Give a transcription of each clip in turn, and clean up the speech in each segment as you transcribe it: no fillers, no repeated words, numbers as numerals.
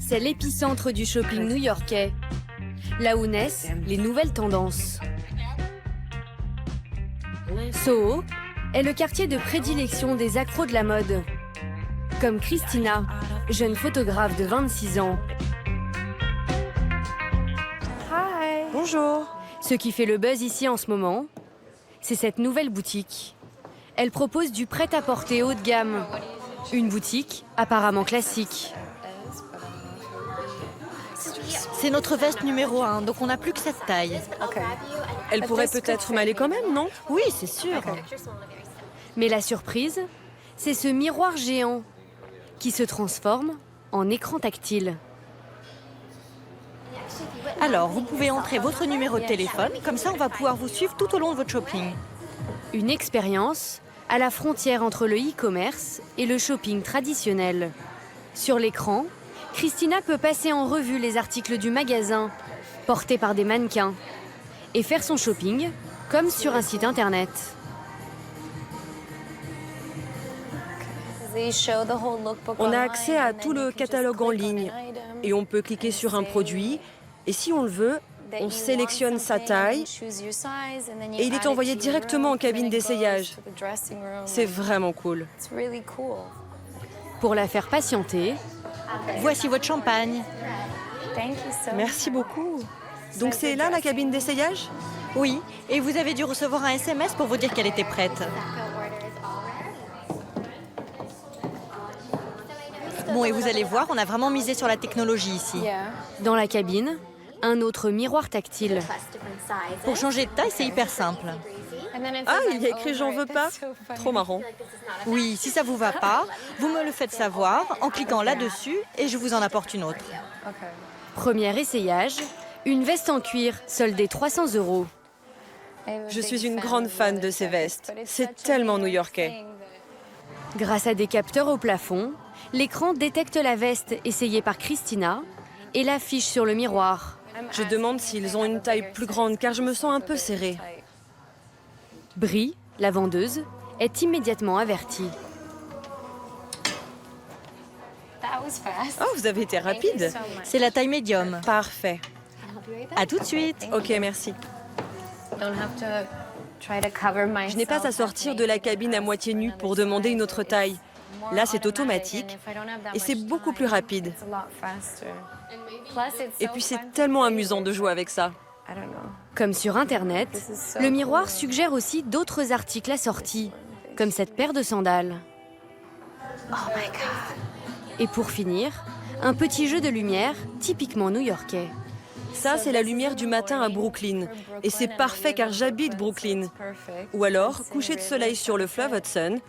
c'est l'épicentre du shopping new-yorkais, là où naissent les nouvelles tendances. Soho est le quartier de prédilection des accros de la mode, comme Christina, jeune photographe de 26 ans. Hi. Bonjour. Ce qui fait le buzz ici en ce moment, c'est cette nouvelle boutique. Elle propose du prêt-à-porter haut de gamme. Une boutique apparemment classique. C'est notre veste numéro 1, donc on n'a plus que cette taille. Elle pourrait peut-être m'aller quand même, non? Oui, c'est sûr. Mais la surprise, c'est ce miroir géant qui se transforme en écran tactile. Alors, vous pouvez entrer votre numéro de téléphone, comme ça on va pouvoir vous suivre tout au long de votre shopping. Une expérience à la frontière entre le e-commerce et le shopping traditionnel. Sur l'écran, Christina peut passer en revue les articles du magasin, portés par des mannequins, et faire son shopping comme sur un site internet. On a accès à tout le catalogue en ligne et on peut cliquer sur un produit et si on le veut, on sélectionne sa taille et il est envoyé directement en cabine d'essayage. C'est vraiment cool. Pour la faire patienter, Voici votre champagne. Merci beaucoup. Donc c'est là la cabine d'essayage? Oui, et vous avez dû recevoir un SMS pour vous dire qu'elle était prête. Bon, et vous allez voir, on a vraiment misé sur la technologie ici. dans la cabine, un autre miroir tactile. Pour changer de taille, c'est hyper simple. Ah, il y a écrit j'en veux pas. Trop marrant. Oui, si ça vous va pas, vous me le faites savoir en cliquant là-dessus et je vous en apporte une autre. Premier essayage, une veste en cuir soldée 300 €. Je suis une grande fan de ces vestes. C'est tellement new-yorkais. Grâce à des capteurs au plafond, l'écran détecte la veste essayée par Christina et l'affiche sur le miroir. Je demande s'ils ont une taille plus grande car je me sens un peu serrée. Brie, la vendeuse, est immédiatement avertie. Oh, vous avez été rapide. C'est la taille médium. Parfait. À tout de suite. Ok, merci. Je n'ai pas à sortir de la cabine à moitié nue pour demander une autre taille. Là, c'est automatique et c'est beaucoup plus rapide. Et puis, c'est tellement amusant de jouer avec ça. Comme sur Internet, le miroir suggère aussi d'autres articles assortis, comme cette paire de sandales. Et pour finir, un petit jeu de lumière typiquement new-yorkais. Ça, c'est la lumière du matin à Brooklyn. Et c'est parfait car j'habite Brooklyn. Ou alors, coucher de soleil sur le fleuve Hudson,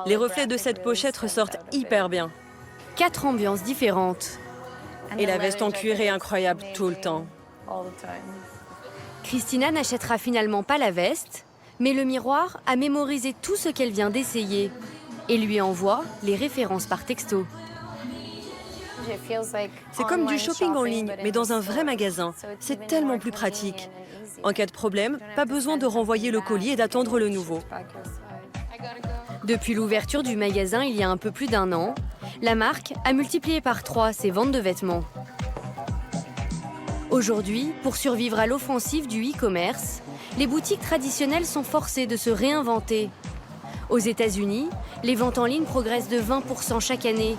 les reflets de cette pochette ressortent hyper bien. 4 ambiances différentes. Et la veste en cuir est incroyable tout le temps. Christina n'achètera finalement pas la veste, mais le miroir a mémorisé tout ce qu'elle vient d'essayer et lui envoie les références par texto. C'est comme du shopping en ligne, mais dans un vrai magasin. C'est tellement plus pratique. En cas de problème, pas besoin de renvoyer le colis et d'attendre le nouveau. Depuis l'ouverture du magasin il y a un peu plus d'1 an, la marque a multiplié par 3 ses ventes de vêtements. Aujourd'hui, pour survivre à l'offensive du e-commerce, les boutiques traditionnelles sont forcées de se réinventer. Aux États-Unis, les ventes en ligne progressent de 20% chaque année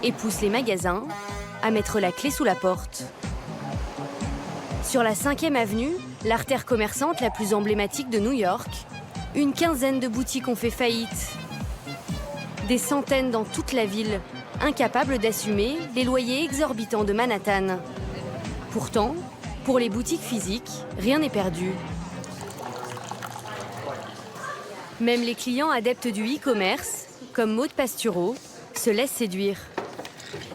et poussent les magasins à mettre la clé sous la porte. Sur la 5e avenue, l'artère commerçante la plus emblématique de New York, une quinzaine de boutiques ont fait faillite. Des centaines dans toute la ville, incapables d'assumer les loyers exorbitants de Manhattan. Pourtant, pour les boutiques physiques, rien n'est perdu. Même les clients adeptes du e-commerce, comme Maude Pastureau, se laissent séduire.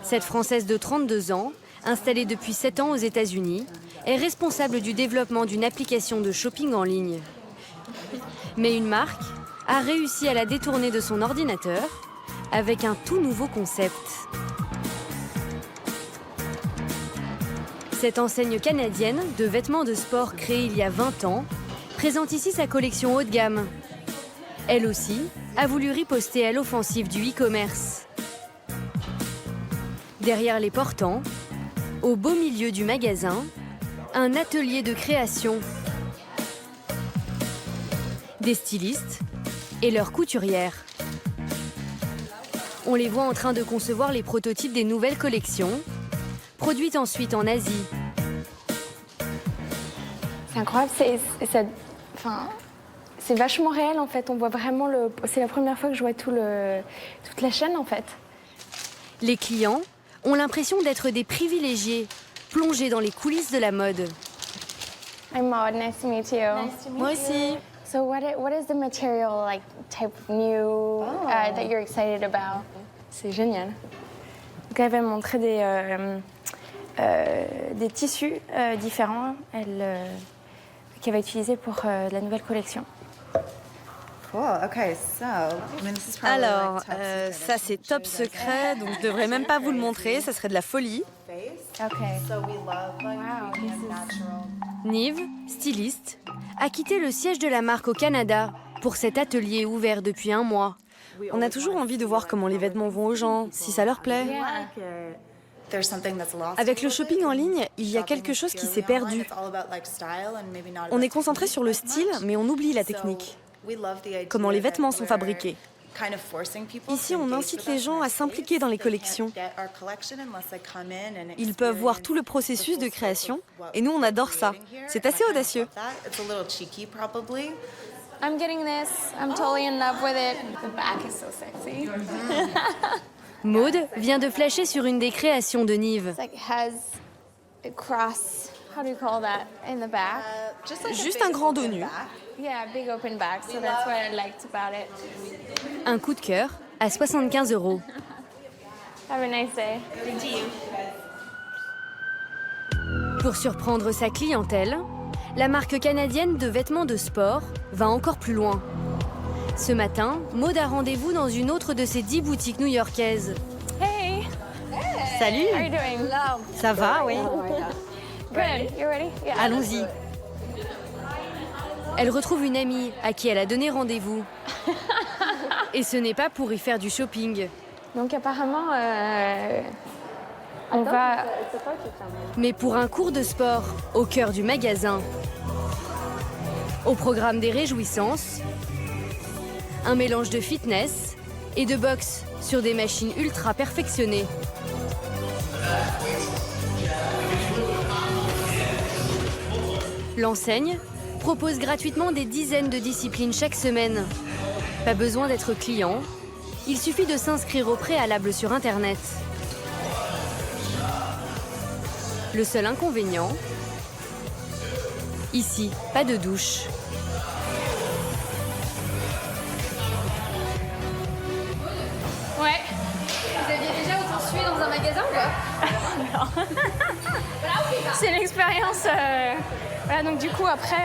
Cette Française de 32 ans, installée depuis 7 ans aux États-Unis, est responsable du développement d'une application de shopping en ligne. Mais une marque a réussi à la détourner de son ordinateur avec un tout nouveau concept. Cette enseigne canadienne de vêtements de sport créée il y a 20 ans présente ici sa collection haut de gamme. Elle aussi a voulu riposter à l'offensive du e-commerce. Derrière les portants, Au beau milieu du magasin, un atelier de création. Des stylistes et leurs couturières. On les voit en train de concevoir les prototypes des nouvelles collections, produites ensuite en Asie. C'est incroyable, c'est vachement réel en fait. On voit vraiment c'est la première fois que je vois toute la chaîne en fait. Les clients ont l'impression d'être des privilégiés, plongés dans les coulisses de la mode. I'm Maud, nice to meet you. Moi aussi. So what is the material like type new that you're excited about? C'est génial. Donc elle va me montrer des tissus différents qu'elle va utiliser pour la nouvelle collection. Alors, ça c'est top secret, donc je devrais même pas vous le montrer, ça serait de la folie. Nive, styliste, a quitté le siège de la marque au Canada pour cet atelier ouvert depuis 1 mois. On a toujours envie de voir comment les vêtements vont aux gens, si ça leur plaît. Avec le shopping en ligne, il y a quelque chose qui s'est perdu. On est concentré sur le style, mais on oublie la technique. Comment les vêtements sont fabriqués. Ici, on incite les gens à s'impliquer dans les collections. Ils peuvent voir tout le processus de création, et nous, on adore ça. C'est assez audacieux. I'm getting this. I'm totally in love with it. The back is so sexy. Maud vient de flasher sur une des créations de Nive. It's like has a cross. How do you call that in the back? Juste un grand dos nu. Yeah, big open back. So that's what I liked about it. Un coup de cœur à 75 €. Have a nice day. Pour surprendre sa clientèle, la marque canadienne de vêtements de sport va encore plus loin. Ce matin, Maud a rendez-vous dans une autre de ses 10 boutiques new-yorkaises. Hey, Salut. how are you doing? Ça va, oui. Good. You ready? Yeah. Allons-y. Elle retrouve une amie à qui elle a donné rendez-vous. Et ce n'est pas pour y faire du shopping, Donc apparemment, on va. mais pour un cours de sport au cœur du magasin. Au programme des réjouissances, un mélange de fitness et de boxe sur des machines ultra perfectionnées. L'enseigne propose gratuitement des dizaines de disciplines chaque semaine. Pas besoin d'être client, il suffit de s'inscrire au préalable sur Internet. Le seul inconvénient, ici, pas de douche. Ouais. Vous aviez déjà autant sué dans un magasin ou quoi? C'est l'expérience. Voilà, donc du coup après,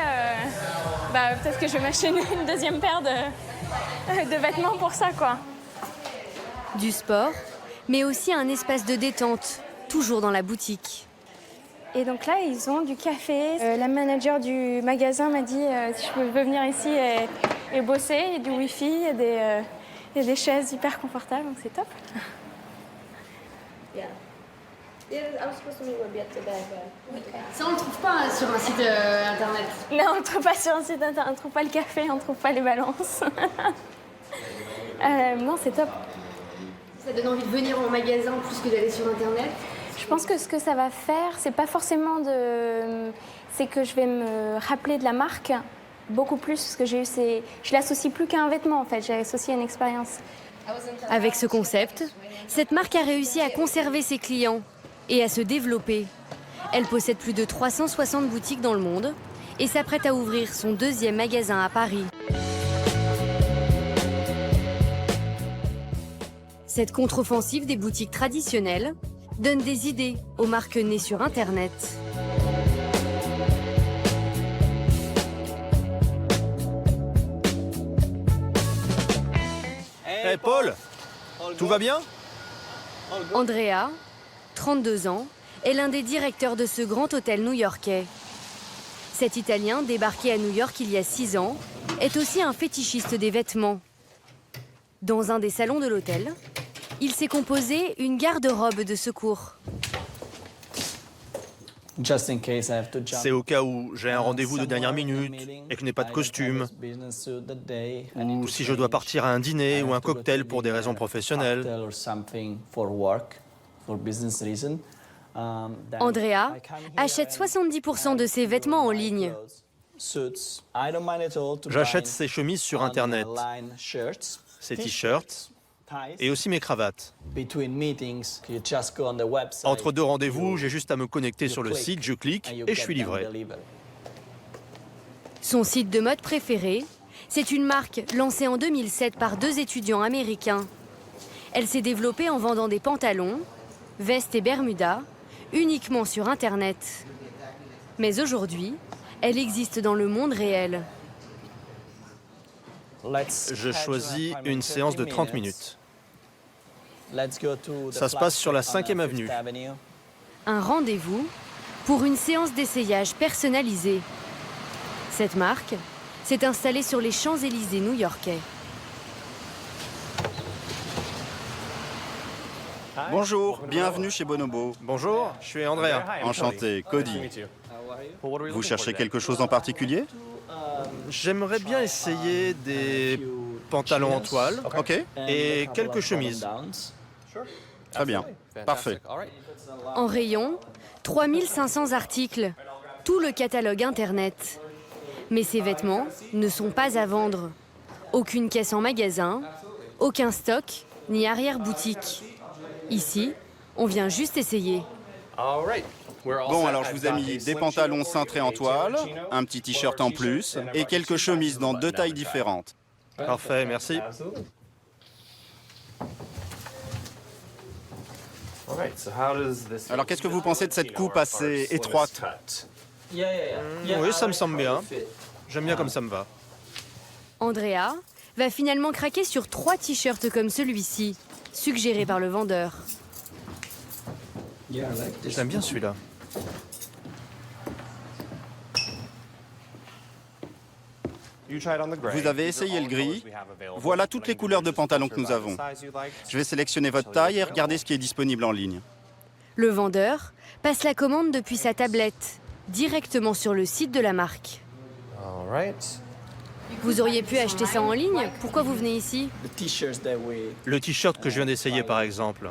peut-être que je vais m'acheter une deuxième paire de vêtements pour ça, quoi. Du sport, mais aussi un espace de détente, toujours dans la boutique. Et donc là, ils ont du café. La manager du magasin m'a dit si je peux venir ici et bosser. Il y a du wifi, il y a des chaises hyper confortables, donc c'est top. Ça, on le trouve pas sur un site internet. Non, on ne trouve pas sur un site internet, on ne trouve pas le café, on ne trouve pas les balances. Non, c'est top. Ça donne envie de venir en magasin plus que d'aller sur internet. Je pense que ce que ça va faire, c'est pas forcément c'est que je vais me rappeler de la marque beaucoup plus, parce que je l'associe plus qu'à un vêtement en fait, j'ai associé à une expérience. Avec ce concept, cette marque a réussi à conserver ses clients et à se développer. Elle possède plus de 360 boutiques dans le monde et s'apprête à ouvrir son 2e magasin à Paris. Cette contre-offensive des boutiques traditionnelles donne des idées aux marques nées sur Internet. Hey Paul, tout va bien? Andrea, 32 ans, est l'un des directeurs de ce grand hôtel new-yorkais. Cet Italien, débarqué à New York il y a 6 ans, est aussi un fétichiste des vêtements. Dans un des salons de l'hôtel, il s'est composé une garde-robe de secours. C'est au cas où j'ai un rendez-vous de dernière minute et que je n'ai pas de costume, ou si je dois partir à un dîner ou un cocktail pour des raisons professionnelles. Andrea achète 70% de ses vêtements en ligne. J'achète ces chemises sur Internet, ces t-shirts et aussi mes cravates. Entre deux rendez-vous, j'ai juste à me connecter sur le site, je clique et je suis livré. Son site de mode préféré, c'est une marque lancée en 2007 par 2 étudiants américains. Elle s'est développée en vendant des pantalons, vestes et bermudas, uniquement sur Internet. Mais aujourd'hui, elle existe dans le monde réel. Je choisis une séance de 30 minutes. Ça se passe sur la 5e avenue. Un rendez-vous pour une séance d'essayage personnalisée. Cette marque s'est installée sur les Champs-Élysées new-yorkais. Bonjour, bienvenue chez Bonobo. Bonjour, je suis Andrea. Enchanté, Cody. Vous cherchez quelque chose en particulier? J'aimerais bien essayer des pantalons en toile Ok, et quelques chemises. très bien, parfait. En rayon, 3500 articles, tout le catalogue Internet. Mais ces vêtements ne sont pas à vendre. Aucune caisse en magasin, aucun stock, ni arrière-boutique. Ici, on vient juste essayer. Bon, alors je vous ai mis des pantalons cintrés en toile, un petit t-shirt en plus et quelques chemises dans 2 tailles différentes. Parfait, merci. Alors qu'est-ce que vous pensez de cette coupe assez étroite? Oui, ça me semble bien. J'aime bien comme ça me va. Andrea va finalement craquer sur 3 t-shirts comme celui-ci, suggérés par le vendeur. J'aime bien celui-là. Vous avez essayé le gris. Voilà toutes les couleurs de pantalons que nous avons. Je vais sélectionner votre taille et regarder ce qui est disponible en ligne. Le vendeur passe la commande depuis sa tablette, directement sur le site de la marque. Vous auriez pu acheter ça en ligne? Pourquoi vous venez ici? Le t-shirt que je viens d'essayer, par exemple.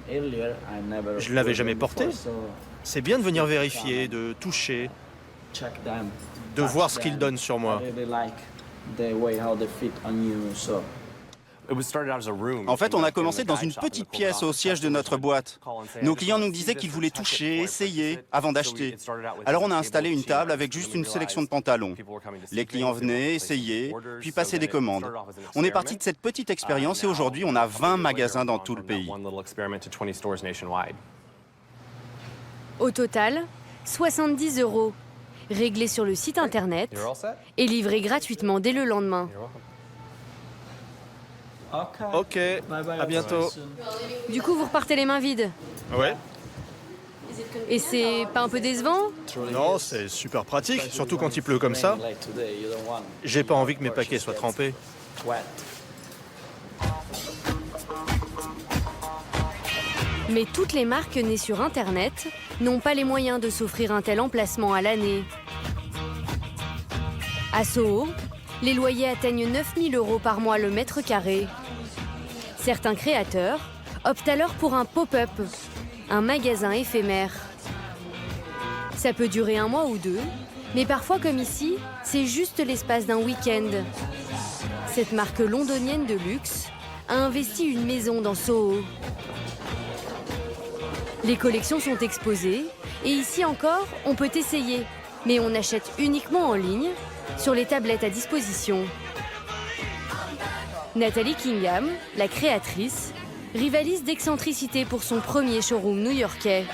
Je ne l'avais jamais porté. C'est bien de venir vérifier, de toucher, de voir ce qu'il donne sur moi. En fait, on a commencé dans une petite pièce au siège de notre boîte. Nos clients nous disaient qu'ils voulaient toucher, essayer, avant d'acheter. Alors on a installé une table avec juste une sélection de pantalons. Les clients venaient, essayaient, puis passaient des commandes. On est parti de cette petite expérience et aujourd'hui, on a 20 magasins dans tout le pays. Au total, 70 €, réglés sur le site internet et livrés gratuitement dès le lendemain. Ok, à bientôt. Du coup, vous repartez les mains vides. Ouais. Et c'est pas un peu décevant? Non, c'est super pratique, surtout quand il pleut comme ça. J'ai pas envie que mes paquets soient trempés. Mais toutes les marques nées sur Internet n'ont pas les moyens de s'offrir un tel emplacement à l'année. À Soho, les loyers atteignent 9 000 € par mois le mètre carré. Certains créateurs optent alors pour un pop-up, un magasin éphémère. Ça peut durer 1 mois ou 2, mais parfois comme ici, c'est juste l'espace d'un week-end. Cette marque londonienne de luxe a investi une maison dans Soho. Les collections sont exposées et ici encore, on peut essayer, mais on achète uniquement en ligne, sur les tablettes à disposition. Nathalie Kingham, la créatrice, rivalise d'excentricité pour son premier showroom new-yorkais.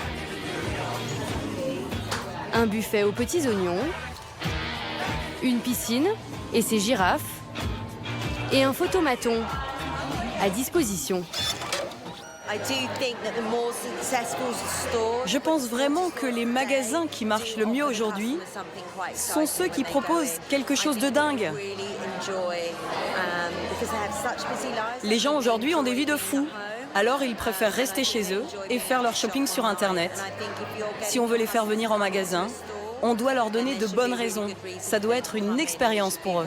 Un buffet aux petits oignons, une piscine et ses girafes, et un photomaton à disposition. Je pense vraiment que les magasins qui marchent le mieux aujourd'hui sont ceux qui proposent quelque chose de dingue. Les gens aujourd'hui ont des vies de fous. Alors ils préfèrent rester chez eux et faire leur shopping sur Internet. Si on veut les faire venir en magasin, on doit leur donner de bonnes raisons. Ça doit être une expérience pour eux.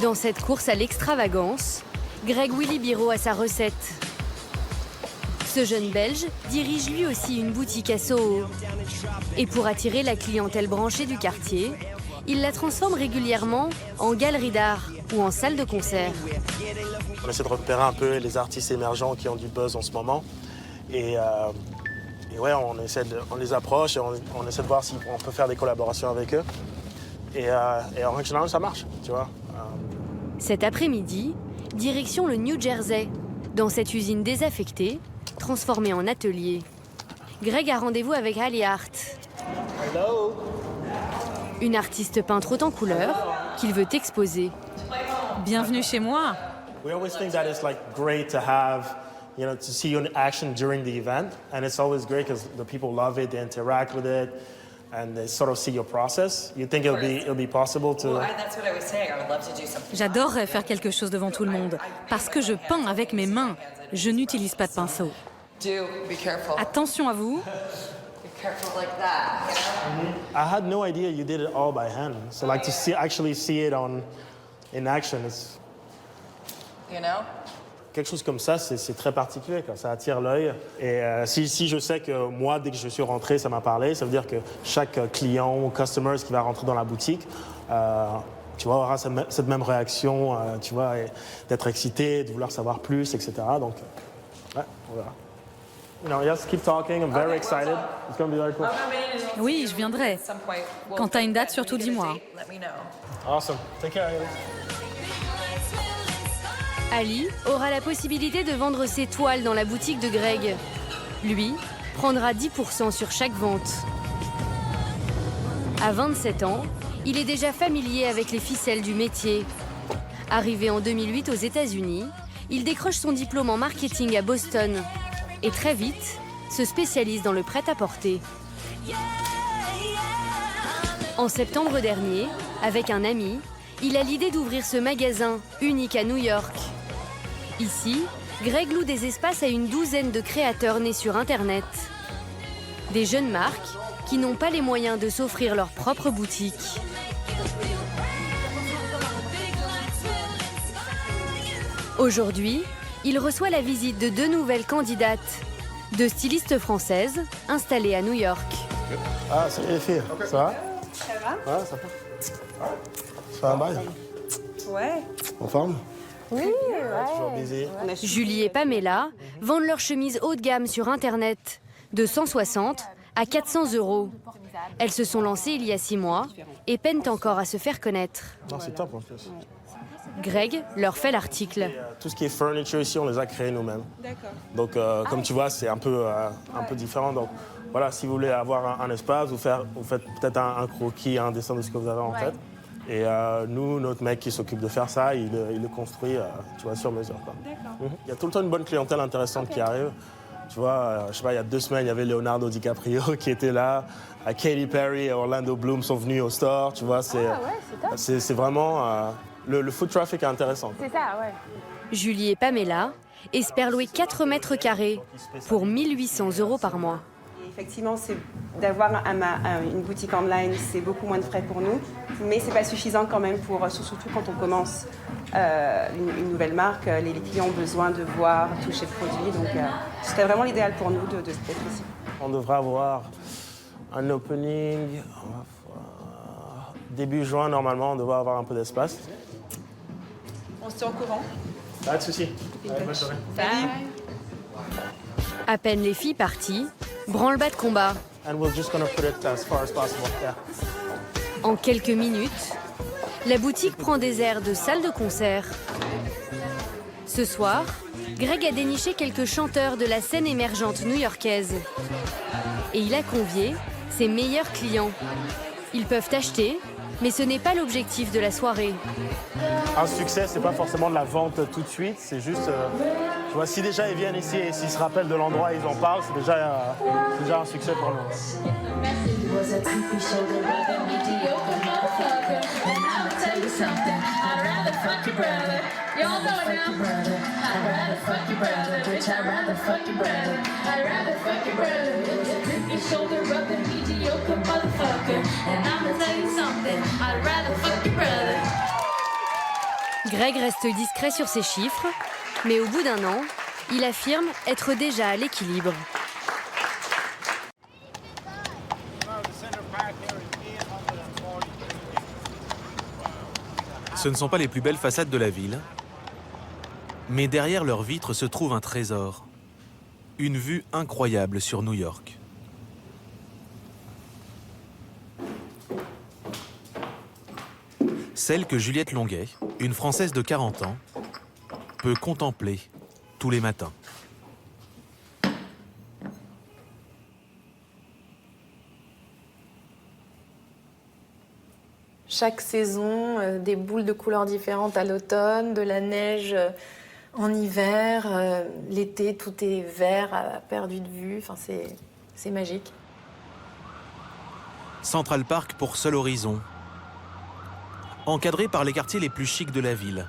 Dans cette course à l'extravagance, Greg Willy-Biro a sa recette. Ce jeune Belge dirige lui aussi une boutique à Soho. Et pour attirer la clientèle branchée du quartier, il la transforme régulièrement en galerie d'art ou en salle de concert. On essaie de repérer un peu les artistes émergents qui ont du buzz en ce moment. Et ouais, on les approche et on essaie de voir si on peut faire des collaborations avec eux. Et en règle générale, ça marche, tu vois. Cet après-midi, direction le New Jersey, dans cette usine désaffectée, transformée en atelier. Greg a rendez-vous avec Ali Hart. Hello. Une artiste peintre haute en couleurs qu'il veut exposer. Bienvenue chez moi. We always think that it's like great to have, you know, to see you in action during the event, and it's always great because the people love it, they interact with it, and they sort of see your process. You think it'll be possible to. J'adorerais faire quelque chose devant tout le monde parce que je peins avec mes mains. Je n'utilise pas de pinceau. Attention à vous. I had no idea you did it all by hand. So like to actually see it in action, it's. Quelque chose comme ça, c'est très particulier, quoi. Ça attire l'œil. Et si je sais que moi, dès que je suis rentré, ça m'a parlé, ça veut dire que chaque client ou customer qui va rentrer dans la boutique, tu vois, aura cette même réaction, tu vois, d'être excité, de vouloir savoir plus, etc. Donc, ouais, on verra. You know, yes, keep talking. I'm very excited. It's going to be very cool. Oui, je viendrai. Quand t'as une date, surtout dis-moi. Awesome. Take care. Ali aura la possibilité de vendre ses toiles dans la boutique de Greg. Lui prendra 10% sur chaque vente. À 27 ans, il est déjà familier avec les ficelles du métier. Arrivé en 2008 aux États-Unis, il décroche son diplôme en marketing à Boston et très vite se spécialise dans le prêt-à-porter. En septembre dernier, avec un ami, il a l'idée d'ouvrir ce magasin unique à New York. Ici, Greg loue des espaces à une douzaine de créateurs nés sur Internet. Des jeunes marques qui n'ont pas les moyens de s'offrir leur propre boutique. Aujourd'hui, il reçoit la visite de 2 nouvelles candidates, 2 stylistes françaises installées à New York. Ah, salut les filles. Ça va? Ça va? Ouais, ça va. Ça fait un bail? Ouais. En forme? Oui, Toujours busy. Julie et Pamela vendent leurs chemises haut de gamme sur Internet, de 160 à 400 €. Elles se sont lancées il y a 6 mois et peinent encore à se faire connaître. Non, c'est top en plus. Greg leur fait l'article. Tout ce qui est furniture ici, on les a créés nous-mêmes. D'accord. Donc, comme tu vois, c'est un peu différent. Donc, voilà, si vous voulez avoir un espace, vous faites peut-être un croquis, un dessin de ce que vous avez en tête. Et nous, notre mec qui s'occupe de faire ça, il le construit, tu vois, sur mesure, quoi. D'accord. Il y a tout le temps une bonne clientèle intéressante qui arrive. Tu vois, je sais pas, il y a 2 semaines, il y avait Leonardo DiCaprio qui était là. Katy Perry et Orlando Bloom sont venus au store. Tu vois, c'est vraiment... le foot traffic est intéressant. c'est ça, ouais. Julie et Pamela espèrent louer 4 mètres carrés pour 1 800 € par mois. Effectivement, c'est d'avoir une boutique online, c'est beaucoup moins de frais pour nous, mais c'est pas suffisant quand même surtout quand on commence une nouvelle marque. Les clients ont besoin de voir, toucher le produit, donc c'était vraiment l'idéal pour nous d'être ici. On devrait avoir un opening début juin normalement. On devrait avoir un peu d'espace. On se tient au courant. Pas de souci. Bonne journée. À peine les filles parties, branle-bas de combat. And we're just gonna put it as far as possible. Yeah. En quelques minutes, la boutique prend des airs de salle de concert. Ce soir, Greg a déniché quelques chanteurs de la scène émergente new-yorkaise. Et il a convié ses meilleurs clients. Ils peuvent acheter, mais ce n'est pas l'objectif de la soirée. Un succès, c'est pas forcément de la vente tout de suite, c'est juste, tu vois, si déjà ils viennent ici et s'ils se rappellent de l'endroit et ils en parlent, c'est déjà un succès pour nous. Was a creepy shoulder rubbing mediocre motherfucker. And I'ma tell you something, I'd rather fuck your brother. Y'all know it now. I'd rather fuck your brother, bitch. I'd rather fuck your brother. I'd rather fuck your brother, bitch. Grip your shoulder up and mediocre motherfucker. And I'ma tell you something. I'd rather fuck your brother. Greg reste discret sur ses chiffres, mais au bout d'un an, il affirme être déjà à l'équilibre. Ce ne sont pas les plus belles façades de la ville, mais derrière leurs vitres se trouve un trésor. Une vue incroyable sur New York. Celle que Juliette Longuet, une Française de 40 ans, peut contempler tous les matins. Chaque saison, des boules de couleurs différentes à l'automne, de la neige en hiver, l'été tout est vert, perdu de vue, enfin, c'est magique. Central Park pour seul horizon, encadré par les quartiers les plus chics de la ville.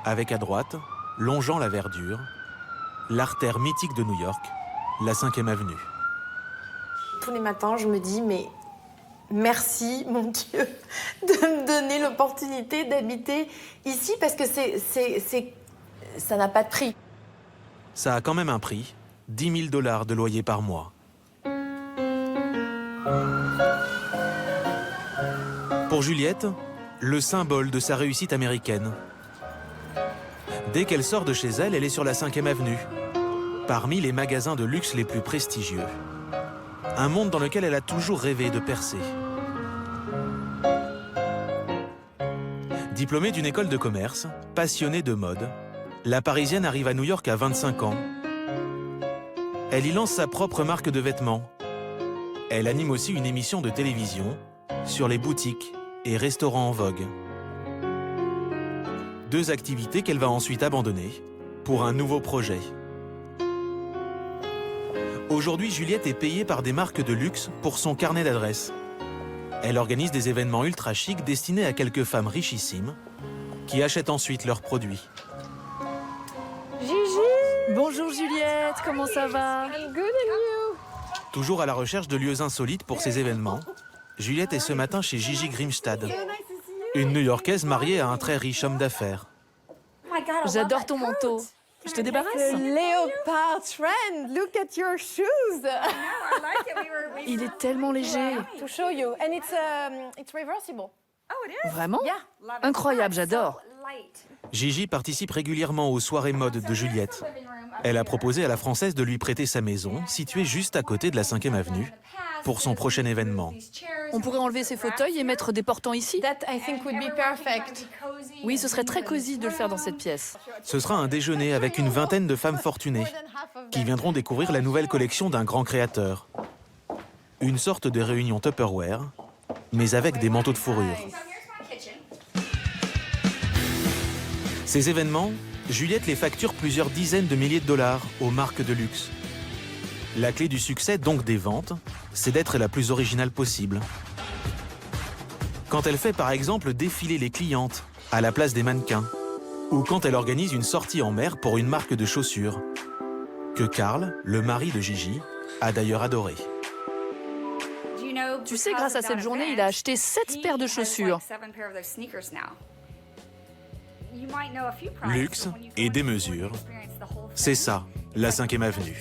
Avec à droite, longeant la verdure, l'artère mythique de New York, la 5e avenue. Tous les matins, je me dis, mais merci, mon Dieu, de me donner l'opportunité d'habiter ici, parce que ça n'a pas de prix. Ça a quand même un prix, $10 000 de loyer par mois. Pour Juliette, le symbole de sa réussite américaine. Dès qu'elle sort de chez elle, elle est sur la 5e avenue, parmi les magasins de luxe les plus prestigieux. Un monde dans lequel elle a toujours rêvé de percer. Diplômée d'une école de commerce, passionnée de mode, la Parisienne arrive à New York à 25 ans. Elle y lance sa propre marque de vêtements. Elle anime aussi une émission de télévision sur les boutiques et restaurants en vogue. 2 activités qu'elle va ensuite abandonner pour un nouveau projet. Aujourd'hui, Juliette est payée par des marques de luxe pour son carnet d'adresses. Elle organise des événements ultra chics destinés à quelques femmes richissimes qui achètent ensuite leurs produits. Gigi! Bonjour Juliette, comment ça va? I'm good and you? Toujours à la recherche de lieux insolites pour ces événements, Juliette est ce matin chez Gigi Grimstad, une New-Yorkaise mariée à un très riche homme d'affaires. J'adore ton manteau. Je te débarrasse? Le léopard trend, look at your shoes. Il est tellement léger. To show you, and it's reversible. Vraiment? Incroyable, j'adore. Gigi participe régulièrement aux soirées mode de Juliette. Elle a proposé à la Française de lui prêter sa maison, située juste à côté de la 5e avenue, pour son prochain événement. On pourrait enlever ces fauteuils et mettre des portants ici? That I think would be perfect. Oui, ce serait très cosy de le faire dans cette pièce. Ce sera un déjeuner avec une vingtaine de femmes fortunées qui viendront découvrir la nouvelle collection d'un grand créateur. Une sorte de réunion Tupperware, mais avec des manteaux de fourrure. Ces événements, Juliette les facture plusieurs dizaines de milliers de dollars aux marques de luxe. La clé du succès, donc des ventes, c'est d'être la plus originale possible. Quand elle fait par exemple défiler les clientes à la place des mannequins, ou quand elle organise une sortie en mer pour une marque de chaussures, que Carl, le mari de Gigi, a d'ailleurs adoré. Tu sais, grâce à cette journée, il a acheté 7 paires de chaussures. Luxe et démesure, c'est ça, la 5e avenue.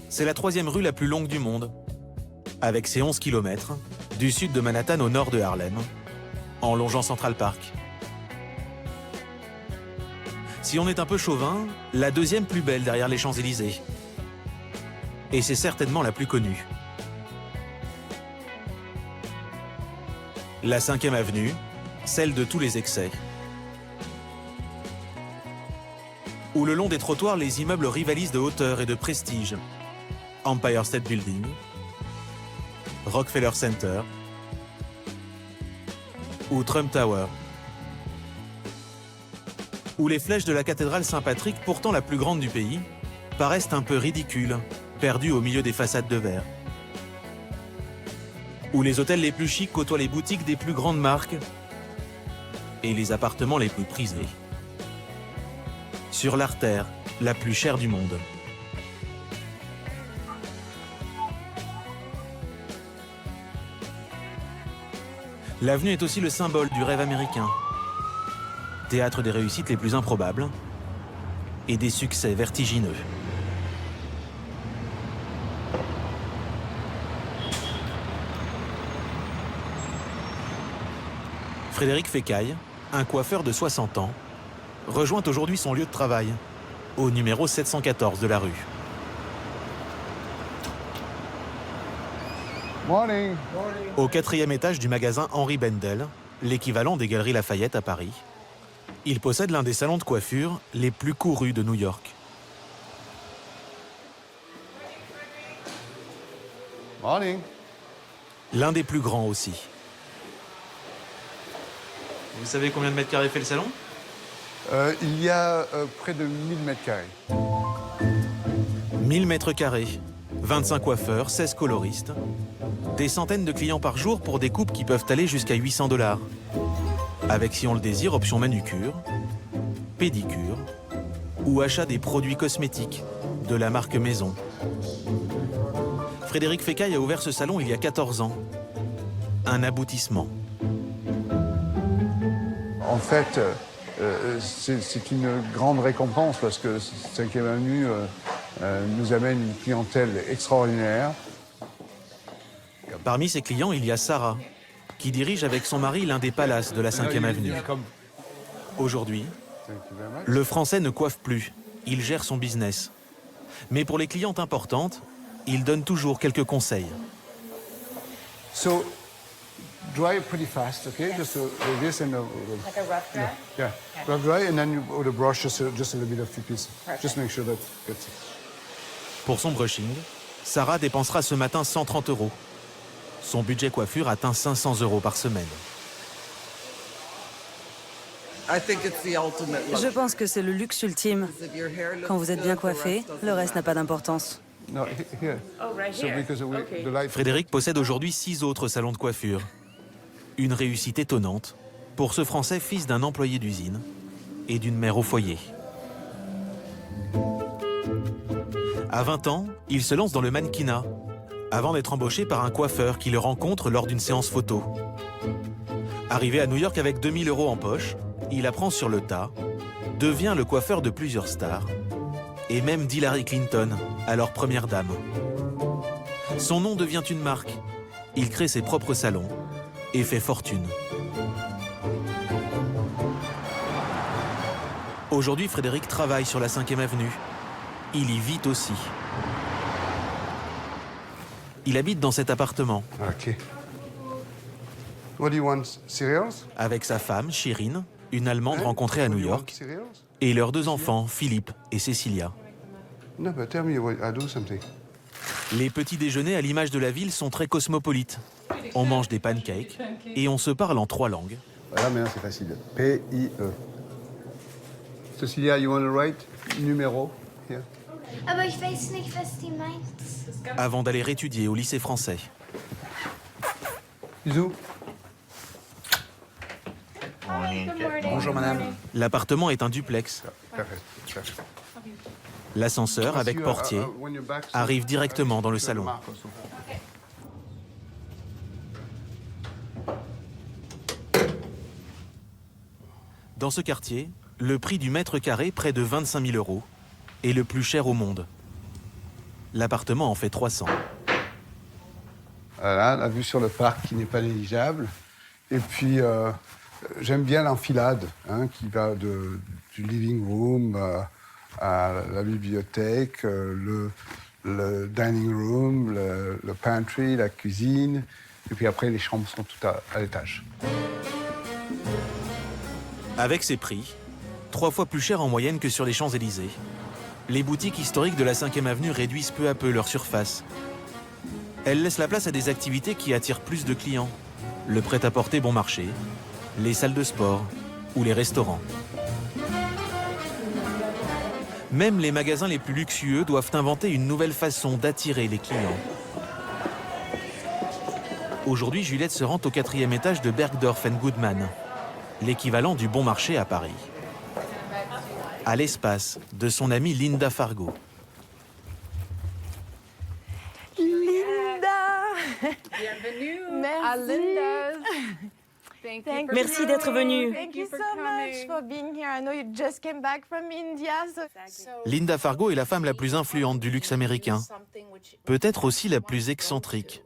C'est la 3e rue la plus longue du monde, avec ses 11 km, du sud de Manhattan au nord de Harlem, en longeant Central Park. Si on est un peu chauvin, la 2e plus belle derrière les Champs-Élysées. Et c'est certainement la plus connue. La 5e avenue, celle de tous les excès. Où le long des trottoirs, les immeubles rivalisent de hauteur et de prestige. Empire State Building, Rockefeller Center ou Trump Tower. Où les flèches de la cathédrale Saint-Patrick, pourtant la plus grande du pays, paraissent un peu ridicules, perdues au milieu des façades de verre. où les hôtels les plus chics côtoient les boutiques des plus grandes marques et les appartements les plus prisés. Sur l'artère la plus chère du monde. L'avenue est aussi le symbole du rêve américain. Théâtre des réussites les plus improbables et des succès vertigineux. Frédéric Fécaille, un coiffeur de 60 ans, rejoint aujourd'hui son lieu de travail, au numéro 714 de la rue. Morning. Au 4e étage du magasin Henri Bendel, l'équivalent des Galeries Lafayette à Paris, il possède l'un des salons de coiffure les plus courus de New York. Morning. L'un des plus grands aussi. Vous savez combien de mètres carrés fait le salon? Il y a près de 1000 mètres carrés. 1000 mètres carrés, 25 coiffeurs, 16 coloristes, des centaines de clients par jour pour des coupes qui peuvent aller jusqu'à 800 $. Avec, si on le désire, option manucure, pédicure ou achat des produits cosmétiques de la marque Maison. Frédéric Fécaille a ouvert ce salon il y a 14 ans. Un aboutissement. En fait, c'est une grande récompense parce que 5e Avenue nous amène une clientèle extraordinaire. Parmi ses clients, il y a Sarah, qui dirige avec son mari l'un des palaces de la 5e Avenue. Aujourd'hui, le Français ne coiffe plus, il gère son business. Mais pour les clientes importantes, il donne toujours quelques conseils. So, dry pretty fast, okay? Just like this and Like a rough dry? yeah, rough dry, and then you with a brush just a little bit of few pieces. Just make sure that gets it. Pour son brushing, Sarah dépensera ce matin 130 €. Son budget coiffure atteint 500 € par semaine. Je pense que c'est le luxe ultime. Quand vous êtes bien coiffé, le reste n'a pas d'importance. No, here. So because the light. Frédéric possède aujourd'hui 6 autres salons de coiffure. Une réussite étonnante pour ce Français fils d'un employé d'usine et d'une mère au foyer. À 20 ans, il se lance dans le mannequinat, avant d'être embauché par un coiffeur qui le rencontre lors d'une séance photo. Arrivé à New York avec 2000 € en poche, il apprend sur le tas, devient le coiffeur de plusieurs stars, et même d'Hillary Clinton, alors première dame. Son nom devient une marque. Il crée ses propres salons et fait fortune. Aujourd'hui, Frédéric travaille sur la 5e Avenue. Il y vit aussi. Il habite dans cet appartement. Ok. What do you want? Cereals? Avec sa femme, Chirine, une Allemande rencontrée à New York, et leurs 2 enfants, Philippe et Cécilia. No, but tell me I'll do something. Les petits déjeuners à l'image de la ville sont très cosmopolites. On mange des pancakes et on se parle en 3 langues. Voilà, maintenant c'est facile. P-I-E. Cecilia, you want to write numéro? Here. Aber ich weiß nicht, was die meint. Avant d'aller étudier au lycée français. Bisous. Bonjour madame. L'appartement est un duplex. L'ascenseur, avec portier, arrive directement dans le salon. Dans ce quartier, le prix du mètre carré, près de 25 000 €, est le plus cher au monde. L'appartement en fait 300. Voilà, la vue sur le parc qui n'est pas négligeable. Et puis, j'aime bien l'enfilade qui va du living room à la bibliothèque, le dining room, le pantry, la cuisine. Et puis après, les chambres sont toutes à l'étage. Avec ces prix, 3 fois plus cher en moyenne que sur les Champs-Élysées, les boutiques historiques de la 5e Avenue réduisent peu à peu leur surface. Elles laissent la place à des activités qui attirent plus de clients. Le prêt-à-porter bon marché, les salles de sport ou les restaurants. Même les magasins les plus luxueux doivent inventer une nouvelle façon d'attirer les clients. Aujourd'hui, Juliette se rend au 4e étage de Bergdorf & Goodman, l'équivalent du Bon Marché à Paris. À l'espace de son amie Linda Fargo. Linda! Bienvenue Merci. à Linda's. Merci d'être venue. Thank you so much for being here. I know you just came back from India. Linda Fargo est la femme la plus influente du luxe américain, peut-être aussi la plus excentrique.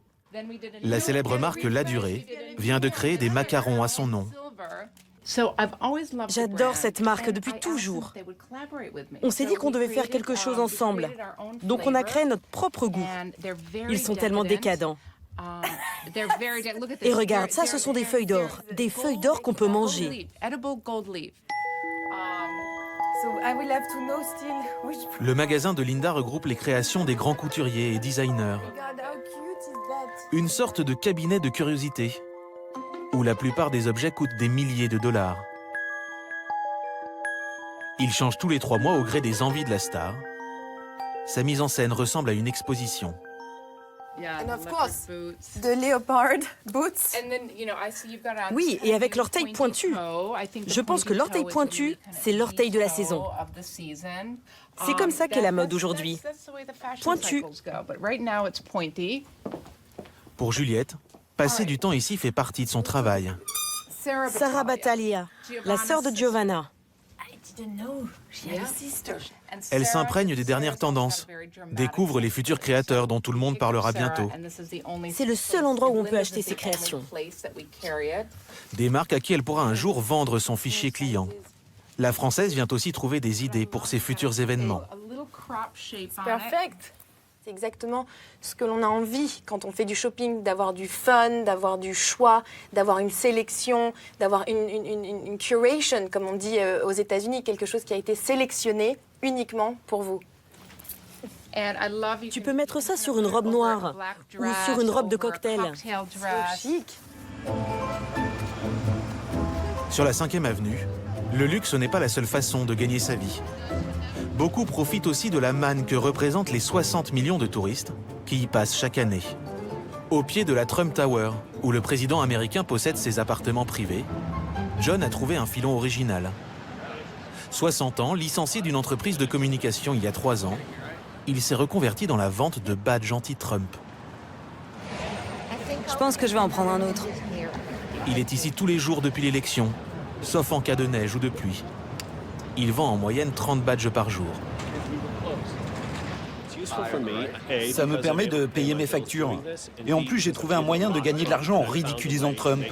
La célèbre marque La Durée vient de créer des macarons à son nom. J'adore cette marque depuis toujours. On s'est dit qu'on devait faire quelque chose ensemble. Donc on a créé notre propre goût. Ils sont tellement décadents. Et regarde, ça, ce sont des feuilles d'or. Des feuilles d'or qu'on peut manger. Le magasin de Linda regroupe les créations des grands couturiers et designers. Une sorte de cabinet de curiosité, où la plupart des objets coûtent des milliers de dollars. Il change tous les 3 mois au gré des envies de la star. Sa mise en scène ressemble à une exposition. And of course, the leopard boots. Oui, et avec l'orteil pointu. Je pense que l'orteil pointu, c'est l'orteil de la saison. C'est comme ça qu'est la mode aujourd'hui. Pointu. Pour Juliette, passer du temps ici fait partie de son travail. Sarah Battaglia, la sœur de Giovanna. Elle s'imprègne des dernières tendances, découvre les futurs créateurs dont tout le monde parlera bientôt. C'est le seul endroit où on peut acheter ses créations. Des marques à qui elle pourra un jour vendre son fichier client. La Française vient aussi trouver des idées pour ses futurs événements. Perfect. C'est exactement ce que l'on a envie quand on fait du shopping, d'avoir du fun, d'avoir du choix, d'avoir une sélection, d'avoir une curation, comme on dit aux États-Unis, quelque chose qui a été sélectionné uniquement pour vous. Tu peux mettre ça sur une robe noire ou sur une robe de cocktail. C'est chic. Sur la 5e avenue, le luxe n'est pas la seule façon de gagner sa vie. Beaucoup profitent aussi de la manne que représentent les 60 millions de touristes qui y passent chaque année. Au pied de la Trump Tower, où le président américain possède ses appartements privés, John a trouvé un filon original. 60 ans, licencié d'une entreprise de communication il y a 3 ans, il s'est reconverti dans la vente de badges anti-Trump. Je pense que je vais en prendre un autre. Il est ici tous les jours depuis l'élection, sauf en cas de neige ou de pluie. Il vend en moyenne 30 badges par jour. Ça me permet de payer mes factures. Et en plus, j'ai trouvé un moyen de gagner de l'argent en ridiculisant Trump.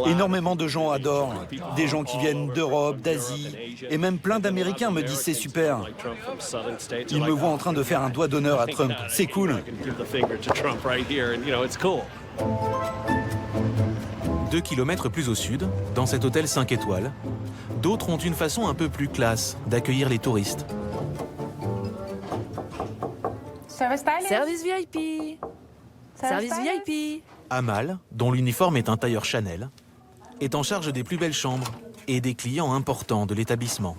Énormément de gens adorent. Des gens qui viennent d'Europe, d'Asie. Et même plein d'Américains me disent c'est super. Ils me voient en train de faire un doigt d'honneur à Trump. C'est cool. 2 kilomètres plus au sud, dans cet hôtel 5 étoiles, d'autres ont une façon un peu plus classe d'accueillir les touristes. Service VIP. Service VIP. Amal, dont l'uniforme est un tailleur Chanel, est en charge des plus belles chambres et des clients importants de l'établissement.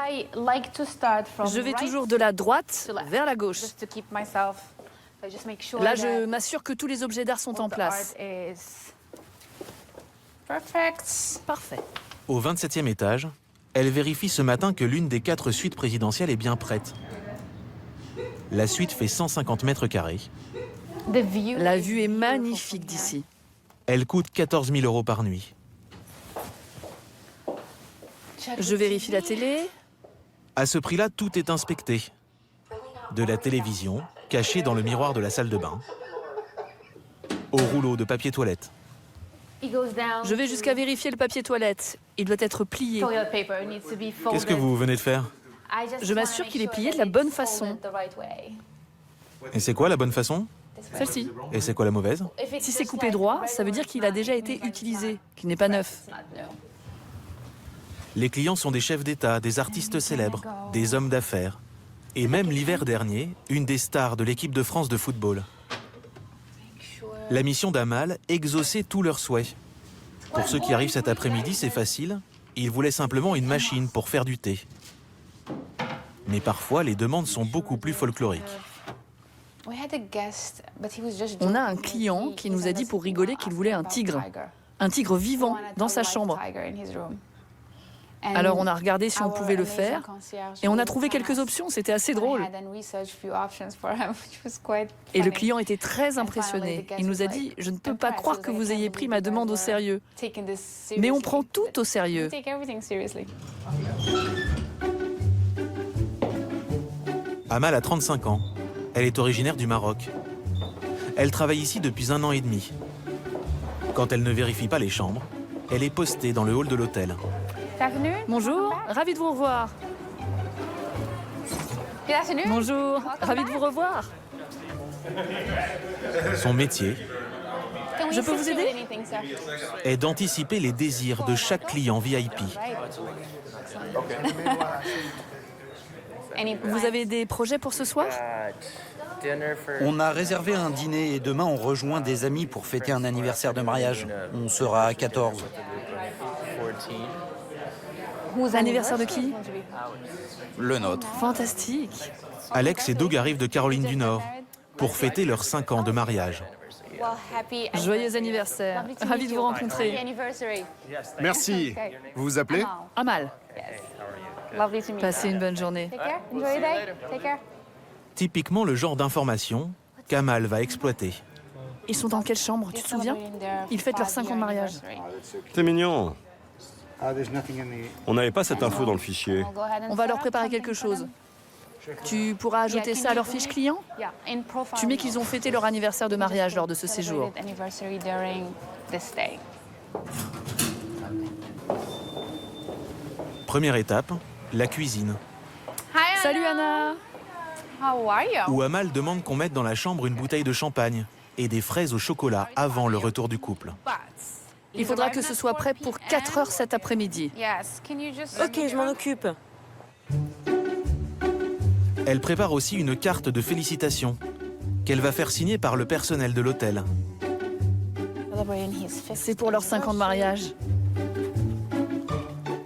Je vais toujours de la droite vers la gauche. Là, je m'assure que tous les objets d'art sont en place. Parfait. Au 27e étage, elle vérifie ce matin que l'une des 4 suites présidentielles est bien prête. La suite fait 150 mètres carrés. La vue est magnifique d'ici. Elle coûte 14 000 € par nuit. Je vérifie la télé. À ce prix-là, tout est inspecté. De la télévision, cachée dans le miroir de la salle de bain, au rouleau de papier toilette. Je vais jusqu'à vérifier le papier toilette. Il doit être plié. Qu'est-ce que vous venez de faire? Je m'assure qu'il est plié de la bonne façon. Et c'est quoi la bonne façon? Celle-ci. Et c'est quoi la mauvaise? Si c'est coupé droit, ça veut dire qu'il a déjà été utilisé, qu'il n'est pas neuf. Les clients sont des chefs d'État, des artistes célèbres, des hommes d'affaires. Et même l'hiver dernier, une des stars de l'équipe de France de football. La mission d'Amal, exaucer tous leurs souhaits. Pour ceux qui arrivent cet après-midi, c'est facile. Ils voulaient simplement une machine pour faire du thé. Mais parfois, les demandes sont beaucoup plus folkloriques. On a un client qui nous a dit pour rigoler qu'il voulait un tigre vivant dans sa chambre. Alors on a regardé si on pouvait le faire et on a trouvé quelques options, c'était assez drôle. Et le client était très impressionné. Il nous a dit « Je ne peux pas croire que vous ayez pris ma demande au sérieux. » Mais on prend tout au sérieux. Amal a 35 ans. Elle est originaire du Maroc. Elle travaille ici depuis 1 an et demi. Quand elle ne vérifie pas les chambres, elle est postée dans le hall de l'hôtel. Bonjour, ravi de vous revoir. Bonjour, ravi de vous revoir. Son métier Je peux vous aider? est d'anticiper les désirs de chaque client VIP. Vous avez des projets pour ce soir? On a réservé un dîner et demain on rejoint des amis pour fêter un anniversaire de mariage. On sera à 14. Anniversaire de qui? Le nôtre. Fantastique. Alex et Doug arrivent de Caroline du Nord pour fêter leurs 5 ans de mariage. Joyeux anniversaire. Ravi de vous rencontrer. Merci. Vous vous appelez? Amal. Passez une bonne journée. Typiquement le genre d'information qu'Amal va exploiter. Ils sont dans quelle chambre, tu te souviens? Ils fêtent leurs 5 ans de mariage. C'est mignon. On n'avait pas cette info dans le fichier. On va leur préparer quelque chose. Tu pourras ajouter ça à leur fiche client? Tu mets qu'ils ont fêté leur anniversaire de mariage lors de ce séjour. Première étape, la cuisine, Salut Anna. où Amal demande qu'on mette dans la chambre une bouteille de champagne et des fraises au chocolat avant le retour du couple. Il faudra que ce soit prêt pour 4 heures cet après-midi. Ok, je m'en occupe. Elle prépare aussi une carte de félicitations qu'elle va faire signer par le personnel de l'hôtel. C'est pour leurs 5 ans de mariage.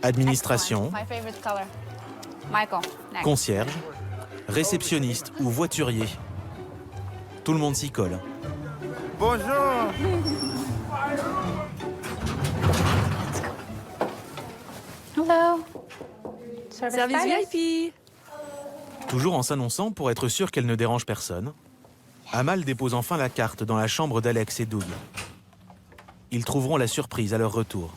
Administration, concierge, réceptionniste ou voiturier. Tout le monde s'y colle. Bonjour. Service VIP. Toujours en s'annonçant pour être sûr qu'elle ne dérange personne, Amal dépose enfin la carte dans la chambre d'Alex et Doug. Ils trouveront la surprise à leur retour.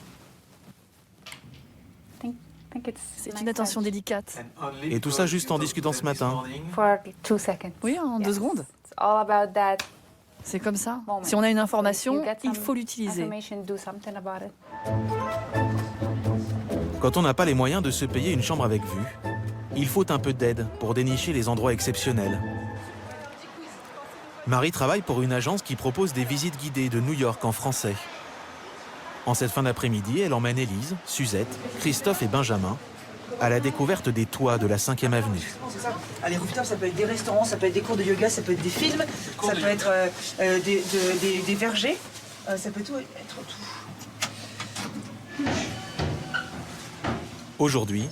C'est une attention délicate. Et tout ça juste en discutant ce matin. Oui, en 2 secondes. C'est comme ça. Si on a une information, il faut l'utiliser. Quand on n'a pas les moyens de se payer une chambre avec vue, il faut un peu d'aide pour dénicher les endroits exceptionnels. Marie travaille pour une agence qui propose des visites guidées de New York en français. En cette fin d'après-midi, elle emmène Élise, Suzette, Christophe et Benjamin à la découverte des toits de la 5e avenue. Les rooftops, ça peut être des restaurants, ça peut être des cours de yoga, ça peut être des films, ça peut être des vergers, ça peut tout être tout. Aujourd'hui,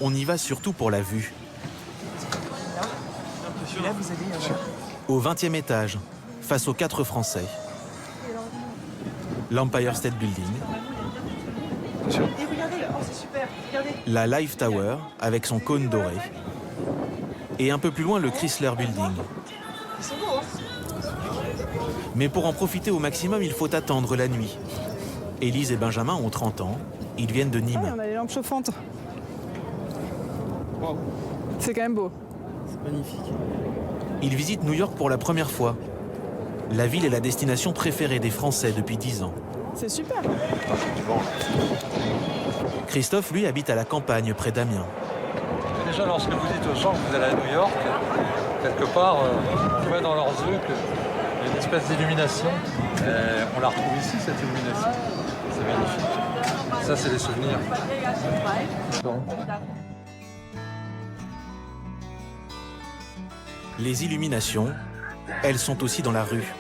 on y va surtout pour la vue. Et là, vous avez... Au 20e étage, face aux 4 Français, l'Empire State Building, Et regardez, oh c'est super, regardez. la Life Tower avec son cône doré, et un peu plus loin le Chrysler Building. Ils sont beaux, hein. Mais pour en profiter au maximum, il faut attendre la nuit. Élise et Benjamin ont 30 ans, ils viennent de Nîmes. On a les lampes chauffantes. Wow. C'est quand même beau. C'est magnifique. Ils visitent New York pour la première fois. La ville est la destination préférée des Français depuis 10 ans. C'est super. Christophe, lui, habite à la campagne, près d'Amiens. Déjà, lorsque vous dites aux gens que vous allez à New York, quelque part, on voit dans leurs yeux qu'il y a une espèce d'illumination. On la retrouve ici, cette illumination. C'est magnifique. Ça, c'est les souvenirs. Bon. Les illuminations, elles sont aussi dans la rue.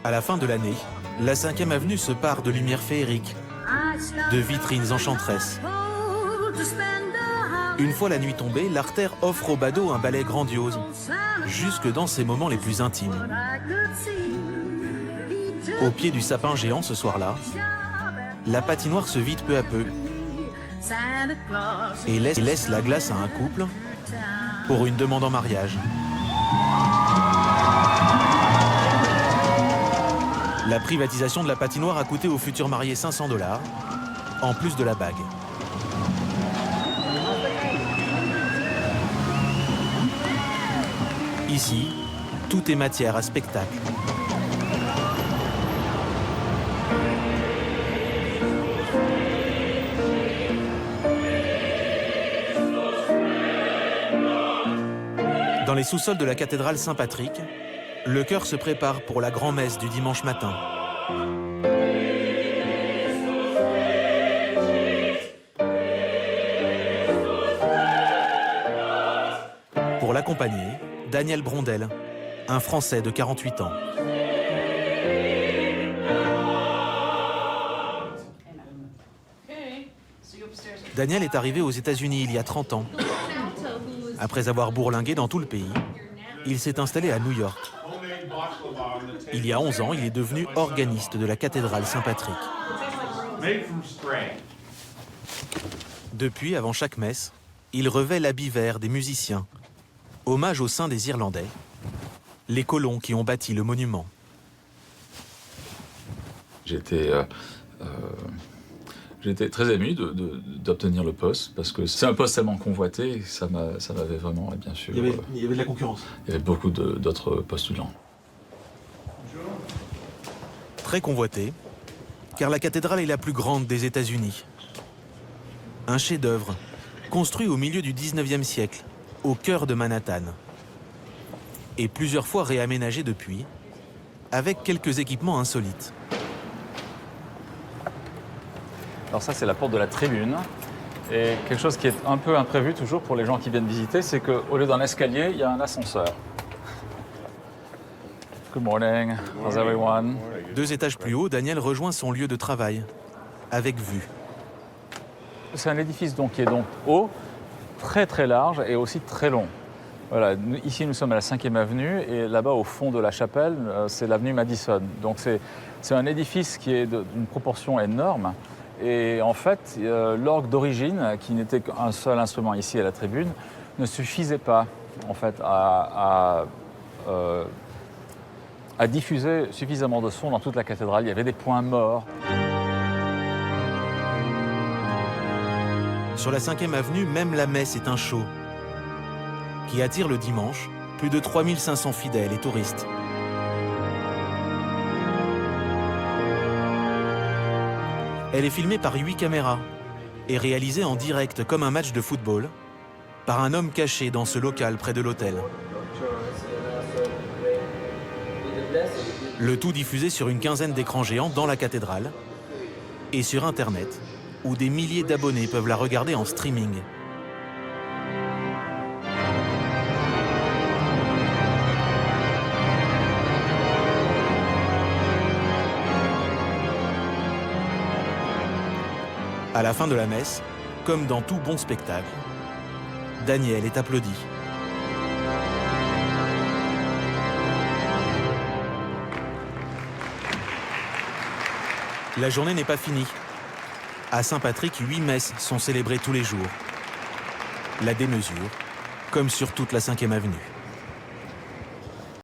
À la fin de l'année, la 5e avenue se pare de lumières féeriques, de vitrines enchanteresses Une fois la nuit tombée, l'artère offre aux badauds un ballet grandiose, jusque dans ses moments les plus intimes. Au pied du sapin géant ce soir-là, la patinoire se vide peu à peu et laisse la glace à un couple pour une demande en mariage. La privatisation de la patinoire a coûté aux futurs mariés $500, en plus de la bague. Ici, tout est matière à spectacle. Dans les sous-sols de la cathédrale Saint-Patrick, le chœur se prépare pour la grand-messe du dimanche matin. Pour l'accompagner, Daniel Brondel, un Français de 48 ans. Daniel est arrivé aux États-Unis il y a 30 ans. Après avoir bourlingué dans tout le pays, il s'est installé à New York. Il y a 11 ans, il est devenu organiste de la cathédrale Saint-Patrick. Depuis, avant chaque messe, il revêt l'habit vert des musiciens, hommage aux saints des Irlandais, les colons qui ont bâti le monument. J'étais très ému d'obtenir le poste, parce que c'est un poste tellement convoité, ça m'avait vraiment, bien sûr... Il y avait de la concurrence. Il y avait beaucoup d'autres postulants. Très convoité, car la cathédrale est la plus grande des États-Unis. Un chef-d'œuvre, construit au milieu du 19e siècle, au cœur de Manhattan. Et plusieurs fois réaménagé depuis, avec quelques équipements insolites. Alors ça, c'est la porte de la tribune. Et quelque chose qui est un peu imprévu toujours pour les gens qui viennent visiter, c'est qu'au lieu d'un escalier, il y a un ascenseur. Good morning. How's everyone? 2 étages plus haut, Daniel rejoint son lieu de travail, avec vue. C'est un édifice qui est donc haut, très très large et aussi très long. Voilà, ici nous sommes à la 5e avenue et là-bas au fond de la chapelle, c'est l'avenue Madison. Donc c'est un édifice qui est d'une proportion énorme. Et en fait, l'orgue d'origine, qui n'était qu'un seul instrument ici à la tribune, ne suffisait pas en fait à diffuser suffisamment de son dans toute la cathédrale. Il y avait des points morts. Sur la 5e avenue, même la messe est un show qui attire le dimanche plus de 3500 fidèles et touristes. Elle est filmée par 8 caméras et réalisée en direct comme un match de football par un homme caché dans ce local près de l'hôtel. Le tout diffusé sur une quinzaine d'écrans géants dans la cathédrale et sur Internet, où des milliers d'abonnés peuvent la regarder en streaming. À la fin de la messe, comme dans tout bon spectacle, Daniel est applaudi. La journée n'est pas finie. À Saint-Patrick, 8 messes sont célébrées tous les jours. La démesure, comme sur toute la 5e avenue.